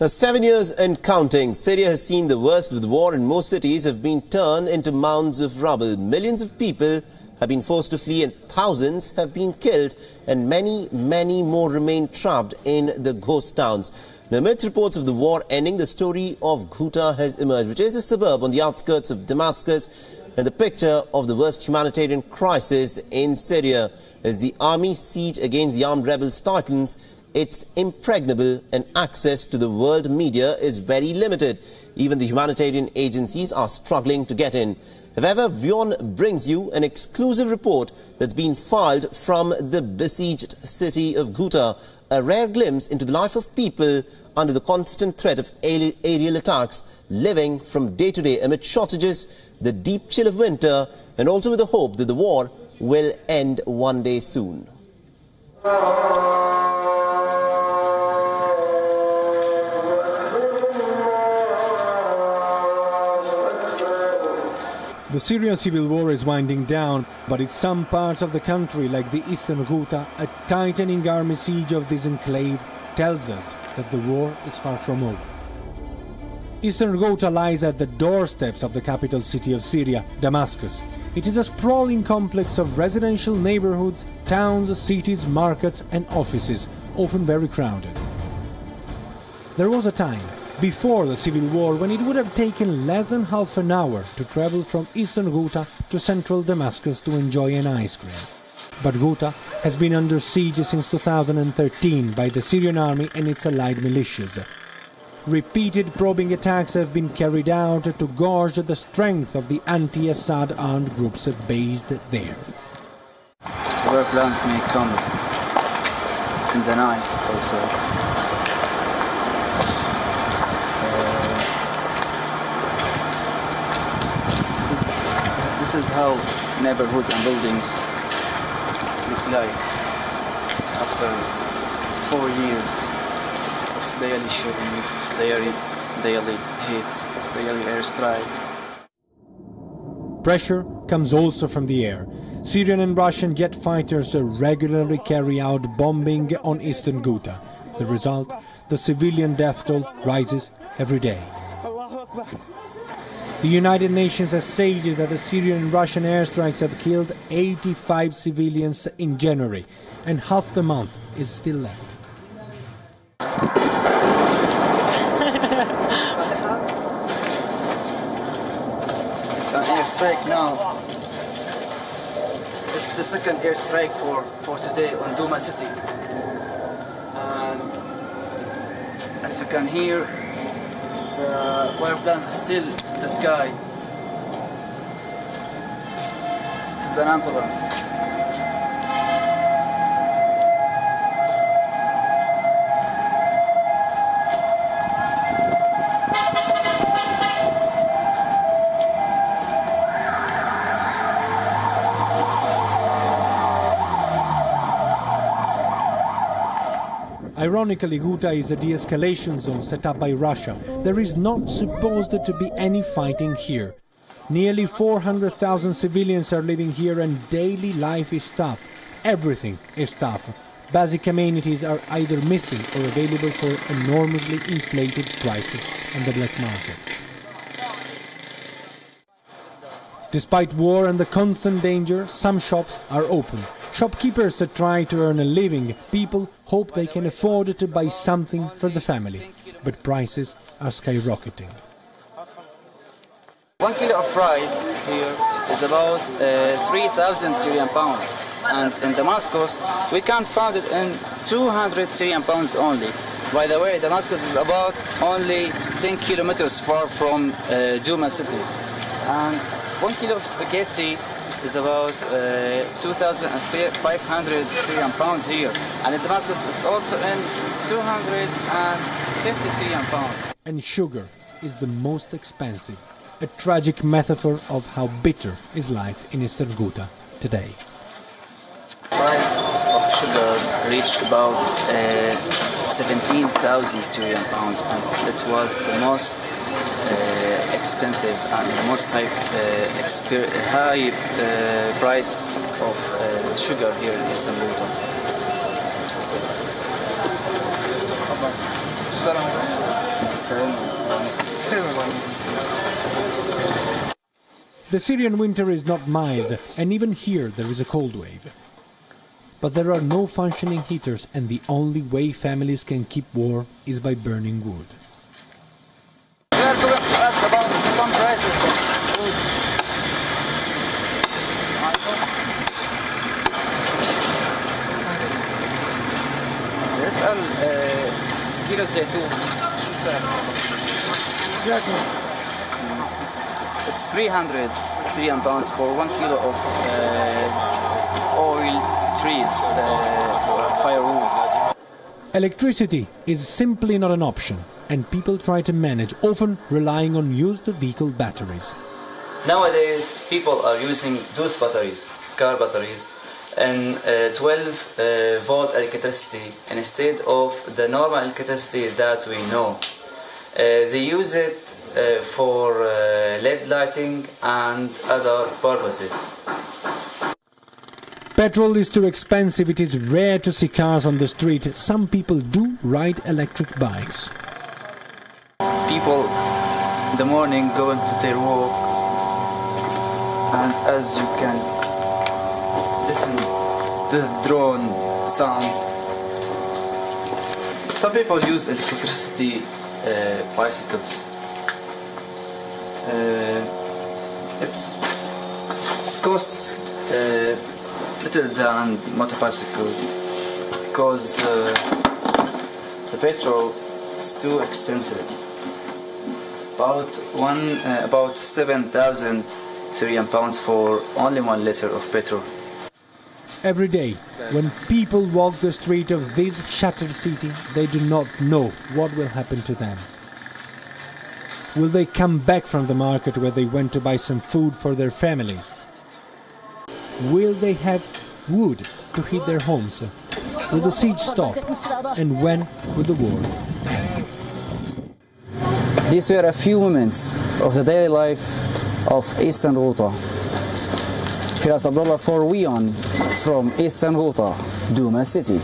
Now, 7 years and counting, Syria has seen the worst of the war and most cities have been turned into mounds of rubble. Millions of people have been forced to flee and thousands have been killed and many more remain trapped in the ghost towns. Now, amidst reports of the war ending, the story of Ghouta has emerged, which is a suburb on the outskirts of Damascus, and the picture of the worst humanitarian crisis in Syria as the army siege against the armed rebels tightens. It's impregnable and access to the world media is very limited. Even the humanitarian agencies are struggling to get in. However, WION brings you an exclusive report that's been filed from the besieged city of Ghouta, a rare glimpse into the life of people under the constant threat of aerial attacks, living from day to day amid shortages, the deep chill of winter, and also with the hope that the war will end one day soon. The Syrian civil war is winding down, but in some parts of the country, like the Eastern Ghouta, a tightening army siege of this enclave tells us that the war is far from over. Eastern Ghouta lies at the doorsteps of the capital city of Syria, Damascus. It is a sprawling complex of residential neighborhoods, towns, cities, markets and offices, often very crowded. There was a time before the civil war when it would have taken less than half an hour to travel from Eastern Ghouta to central Damascus to enjoy an ice cream. But Ghouta has been under siege since 2013 by the Syrian army and its allied militias. Repeated probing attacks have been carried out to gauge the strength of the anti-Assad armed groups based there. War plans may come in the night also. This is how neighborhoods and buildings look like after 4 years of daily shooting, of daily hits, of daily airstrikes. Pressure comes also from the air. Syrian and Russian jet fighters regularly carry out bombing on Eastern Ghouta. The result, the civilian death toll rises every day. The United Nations has stated that the Syrian and Russian airstrikes have killed 85 civilians in January, and half the month is still left. It's an airstrike now. It's the second airstrike for today on Duma city. And as you can hear, the wire plants are still in the sky. This is an ambulance. Ironically, Ghouta is a de-escalation zone set up by Russia. There is not supposed to be any fighting here. Nearly 400,000 civilians are living here and daily life is tough. Everything is tough. Basic amenities are either missing or available for enormously inflated prices on the black market. Despite war and the constant danger, some shops are open. Shopkeepers try to earn a living. People hope they can afford to buy something for the family. But prices are skyrocketing. 1 kilo of rice here is about 3,000 Syrian pounds. And in Damascus, we can find it in 200 Syrian pounds only. By the way, Damascus is about only 10 kilometers far from Duma city. And 1 kilo of spaghetti is about 2,500 Syrian pounds here. And in Damascus it's also in 250 Syrian pounds. And sugar is the most expensive. A tragic metaphor of how bitter is life in Eastern Ghouta today. Price of sugar reached about 17,000 Syrian pounds, and it was the most expensive and the most high price of sugar here in Eastern Ghouta. The Syrian winter is not mild, and even here there is a cold wave. But there are no functioning heaters, and the only way families can keep warm is by burning wood. We are going to ask about some prices of food. This كيلو الزيتون شو سعره؟ It's 300 Syrian pounds for 1 kilo of oil trees for firewood. Electricity is simply not an option, and people try to manage, often relying on used vehicle batteries. Nowadays, people are using those batteries, car batteries, and 12-volt electricity instead of the normal electricity that we know. They use it for LED lighting and other purposes. Petrol is too expensive. It is rare to see cars on the street. Some people do ride electric bikes. People in the morning going to their work, and as you can listen to the drone sounds, some people use electricity bicycles. It costs little than motorbicycle because the petrol is too expensive. About 7,000 Syrian pounds for only 1 liter of petrol. Every day, when people walk the street of this shattered city, they do not know what will happen to them. Will they come back from the market where they went to buy some food for their families? Will they have wood to heat their homes? Will the siege stop? And when will the war end? These were a few moments of the daily life of Eastern Ghouta. Firas Abdullah for WION from Eastern Ghouta, Duma City.